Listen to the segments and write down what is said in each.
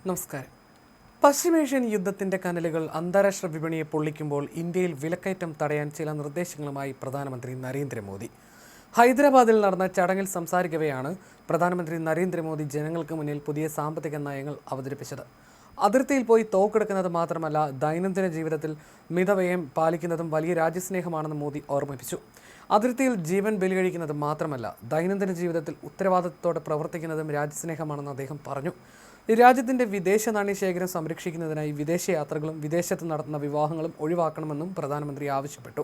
നമസ്കാരം. പശ്ചിമേഷ്യൻ യുദ്ധത്തിന്റെ കനലുകൾ അന്താരാഷ്ട്ര വിപണിയെ പൊള്ളിക്കുമ്പോൾ ഇന്ത്യയിൽ വിലക്കയറ്റം തടയാൻ ചില നിർദ്ദേശങ്ങളുമായി പ്രധാനമന്ത്രി നരേന്ദ്രമോദി. ഹൈദരാബാദിൽ നടന്ന ചടങ്ങിൽ സംസാരിക്കവെയാണ് പ്രധാനമന്ത്രി നരേന്ദ്രമോദി ജനങ്ങൾക്ക് മുന്നിൽ പുതിയ സാമ്പത്തിക നയങ്ങൾ അവതരിപ്പിച്ചത്. അതിർത്തിയിൽ പോയി തോക്കെടുക്കുന്നത് മാത്രമല്ല, ദൈനംദിന ജീവിതത്തിൽ മിതവ്യയം പാലിക്കുന്നതും വലിയ രാജ്യസ്നേഹമാണെന്ന് മോദി ഓർമ്മിപ്പിച്ചു. അതിർത്തിയിൽ ജീവൻ ബലികഴിക്കുന്നത് മാത്രമല്ല, ദൈനംദിന ജീവിതത്തിൽ ഉത്തരവാദിത്തത്തോടെ പ്രവർത്തിക്കുന്നതും രാജ്യസ്നേഹമാണെന്ന് അദ്ദേഹം പറഞ്ഞു. രാജ്യത്തിൻ്റെ വിദേശ നാണ്യശേഖരം സംരക്ഷിക്കുന്നതിനായി വിദേശയാത്രകളും വിദേശത്ത് നടത്തുന്ന വിവാഹങ്ങളും ഒഴിവാക്കണമെന്നും പ്രധാനമന്ത്രി ആവശ്യപ്പെട്ടു.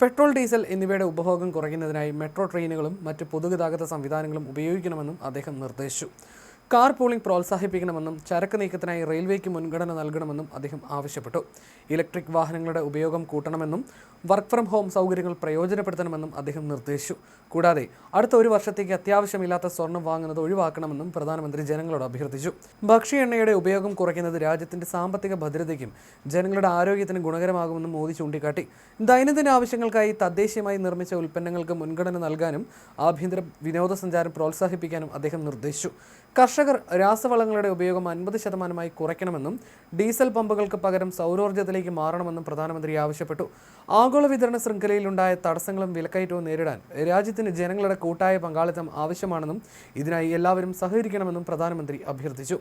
പെട്രോൾ, ഡീസൽ എന്നിവയുടെ ഉപഭോഗം കുറയ്ക്കുന്നതിനായി മെട്രോ ട്രെയിനുകളും മറ്റ് പൊതുഗതാഗത സംവിധാനങ്ങളും ഉപയോഗിക്കണമെന്നും അദ്ദേഹം നിർദ്ദേശിച്ചു. കാർ പൂളിംഗ് പ്രോത്സാഹിപ്പിക്കണമെന്നും ചരക്ക് നീക്കത്തിനായി റെയിൽവേക്ക് മുൻഗണന നൽകണമെന്നും അദ്ദേഹം ആവശ്യപ്പെട്ടു. ഇലക്ട്രിക് വാഹനങ്ങളുടെ ഉപയോഗം കൂട്ടണമെന്നും വർക്ക് ഫ്രം ഹോം സൗകര്യങ്ങൾ പ്രയോജനപ്പെടുത്തണമെന്നും അദ്ദേഹം നിർദ്ദേശിച്ചു. കൂടാതെ അടുത്ത ഒരു വർഷത്തേക്ക് അത്യാവശ്യമില്ലാത്ത സ്വർണം വാങ്ങുന്നത് ഒഴിവാക്കണമെന്നും പ്രധാനമന്ത്രി ജനങ്ങളോട് അഭ്യർത്ഥിച്ചു. ഭക്ഷ്യ എണ്ണയുടെ ഉപയോഗം കുറയ്ക്കുന്നത് രാജ്യത്തിന്റെ സാമ്പത്തിക ഭദ്രതയ്ക്കും ജനങ്ങളുടെ ആരോഗ്യത്തിനും ഗുണകരമാകുമെന്നും മോദി ചൂണ്ടിക്കാട്ടി. ദൈനംദിന ആവശ്യങ്ങൾക്കായി തദ്ദേശീയമായി നിർമ്മിച്ച ഉൽപ്പന്നങ്ങൾക്ക് മുൻഗണന നൽകാനും ആഭ്യന്തര വിനോദസഞ്ചാരം പ്രോത്സാഹിപ്പിക്കാനും അദ്ദേഹം നിർദ്ദേശിച്ചു. കർഷകർ രാസവളങ്ങളുടെ ഉപയോഗം 50% കുറയ്ക്കണമെന്നും ഡീസൽ പമ്പുകൾക്ക് പകരം സൗരോർജ്ജത്തിലേക്ക് മാറണമെന്നും പ്രധാനമന്ത്രി ആവശ്യപ്പെട്ടു. ആഗോള വിതരണ ശൃംഖലയിലുണ്ടായ തടസ്സങ്ങളും വിലക്കയറ്റവും നേരിടാൻ രാജ്യത്തിന് ജനങ്ങളുടെ കൂട്ടായ പങ്കാളിത്തം ആവശ്യമാണെന്നും ഇതിനായി എല്ലാവരും സഹകരിക്കണമെന്നും പ്രധാനമന്ത്രി അഭ്യർത്ഥിച്ചു.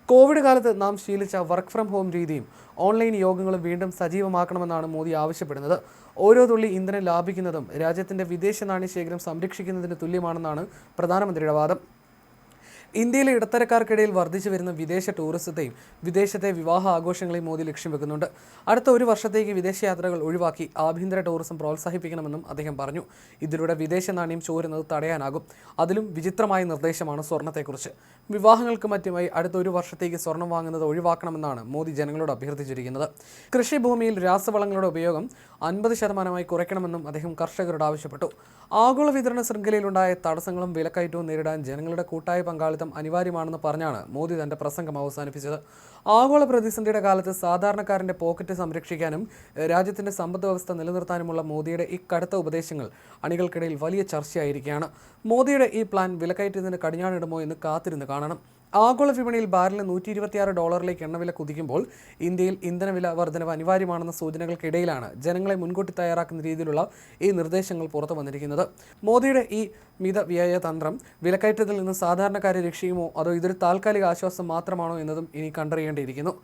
കോവിഡ് കാലത്ത് നാം ശീലിച്ച വർക്ക് ഫ്രം ഹോം രീതിയും ഓൺലൈൻ യോഗങ്ങളും വീണ്ടും സജീവമാക്കണമെന്നാണ് മോദി ആവശ്യപ്പെടുന്നത്. ഓരോ തുള്ളി ഇന്ധനം ലാഭിക്കുന്നതും രാജ്യത്തിൻ്റെ വിദേശ നാണ്യശേഖരം സംരക്ഷിക്കുന്നതിന് തുല്യമാണെന്നാണ് പ്രധാനമന്ത്രിയുടെ വാദം. ഇന്ത്യയിലെ ഇടത്തരക്കാർക്കിടയിൽ വർദ്ധിച്ചു വരുന്ന വിദേശ ടൂറിസത്തെയും വിദേശത്തെ വിവാഹ ആഘോഷങ്ങളെയും മോദി ലക്ഷ്യം വെക്കുന്നുണ്ട്. അടുത്ത ഒരു വർഷത്തേക്ക് വിദേശയാത്രകൾ ഒഴിവാക്കി ആഭ്യന്തര ടൂറിസം പ്രോത്സാഹിപ്പിക്കണമെന്നും അദ്ദേഹം പറഞ്ഞു. ഇതിലൂടെ വിദേശ നാണ്യം ചോരുന്നത് തടയാനാകും. അതിലും വിചിത്രമായ നിർദ്ദേശമാണ് സ്വർണ്ണത്തെക്കുറിച്ച്. വിവാഹങ്ങൾക്ക് മറ്റുമായി അടുത്ത ഒരു വർഷത്തേക്ക് സ്വർണം വാങ്ങുന്നത് ഒഴിവാക്കണമെന്നാണ് മോദി ജനങ്ങളോട് അഭ്യർത്ഥിച്ചിരിക്കുന്നത്. കൃഷിഭൂമിയിൽ രാസവളങ്ങളുടെ ഉപയോഗം 50% കുറയ്ക്കണമെന്നും അദ്ദേഹം കർഷകരോട് ആവശ്യപ്പെട്ടു. ആഗോള വിതരണ ശൃംഖലയിലുണ്ടായ തടസ്സങ്ങളും വിലക്കയറ്റവും നേരിടാൻ ജനങ്ങളുടെ കൂട്ടായ പങ്കാളിത്തം അനിവാര്യമാണെന്ന് പറഞ്ഞാണ് മോദി തന്റെ പ്രസംഗം അവസാനിപ്പിച്ചത്. ആഗോള പ്രതിസന്ധിയുടെ കാലത്ത് സാധാരണക്കാരന്റെ പോക്കറ്റ് സംരക്ഷിക്കാനും രാജ്യത്തിന്റെ സമ്പദ് വ്യവസ്ഥ നിലനിർത്താനുമുള്ള മോദിയുടെ ഈ കടുത്ത ഉപദേശങ്ങൾ അണികൾക്കിടയിൽ വലിയ ചർച്ചയായിരിക്കുകയാണ്. മോദിയുടെ ഈ പ്ലാൻ വിലക്കയറ്റത്തിന് കടിഞ്ഞാണിടുമോ എന്ന് കാത്തിരുന്ന് കാണണം. ആഗോള വിപണിയിൽ ബാരലിന് $126 എണ്ണവില കുതിക്കുമ്പോൾ ഇന്ത്യയിൽ ഇന്ധനവില വർധനവ് അനിവാര്യമാണെന്ന സൂചനകൾക്കിടയിലാണ് ജനങ്ങളെ മുൻകൂട്ടി തയ്യാറാക്കുന്ന രീതിയിലുള്ള ഈ നിർദ്ദേശങ്ങൾ പുറത്തു വന്നിരിക്കുന്നത്. മോദിയുടെ ഈ മിതവ്യയ തന്ത്രം വിലക്കയറ്റത്തിൽ നിന്ന് സാധാരണക്കാരെ രക്ഷിക്കുമോ അതോ ഇതൊരു താൽക്കാലിക ആശ്വാസം മാത്രമാണോ എന്നതും ഇനി കണ്ടറിയേണ്ടിയിരിക്കുന്നു.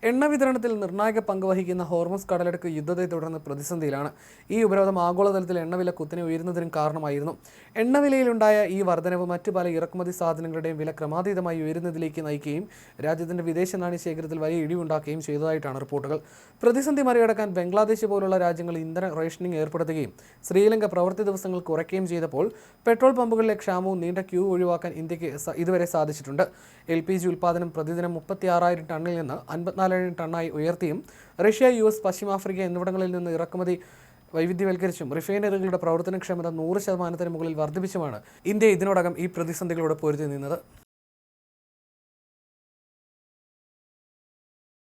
എണ്ണ വിതരണത്തിൽ നിർണായക പങ്ക് വഹിക്കുന്ന ഹോർമസ് കടലെടുക്ക് യുദ്ധത്തെ തുടർന്ന് പ്രതിസന്ധിയിലാണ്. ഈ ഉപരോധം ആഗോളതലത്തിൽ എണ്ണവില കുത്തനെ ഉയരുന്നതിനും കാരണമായിരുന്നു. എണ്ണവിലയിലുണ്ടായ ഈ വർധനവ് മറ്റു പല ഇറക്കുമതി സാധനങ്ങളുടെയും വില ക്രമാതീതമായി ഉയരുന്നതിലേക്ക് നയിക്കുകയും രാജ്യത്തിൻ്റെ വിദേശ നാണ്യശേഖരത്തിൽ വലിയ ഇടിവുണ്ടാക്കുകയും ചെയ്തതായിട്ടാണ് റിപ്പോർട്ടുകൾ. പ്രതിസന്ധി മറികടക്കാൻ ബംഗ്ലാദേശ് പോലുള്ള രാജ്യങ്ങൾ ഇന്ധന റേഷനിങ് ഏർപ്പെടുത്തുകയും ശ്രീലങ്ക പ്രവൃത്തി ദിവസങ്ങൾ കുറയ്ക്കുകയും ചെയ്തപ്പോൾ പെട്രോൾ പമ്പുകളിലെ ക്ഷാമവും നീണ്ട ക്യൂ ഒഴിവാക്കാൻ ഇന്ത്യക്ക് ഇതുവരെ സാധിച്ചിട്ടുണ്ട്. LPG ഉൽപ്പാദനം പ്രതിദിനം 36,000 ടണ്ണിൽ നിന്ന് 54,000 ടണ്ണായി ഉയർത്തിയും റഷ്യ, US, പശ്ചിമാഫ്രിക്ക എന്നിവിടങ്ങളിൽ നിന്ന് ഇറക്കുമതി വൈവിധ്യവൽക്കരിച്ചും റിഫൈനറികളുടെ പ്രവർത്തനക്ഷമത 100% മുകളിൽ വർദ്ധിപ്പിച്ചുമാണ് ഇന്ത്യ ഇതിനോടകം ഈ പ്രതിസന്ധികളോട് പൊരുതി നിന്നത്.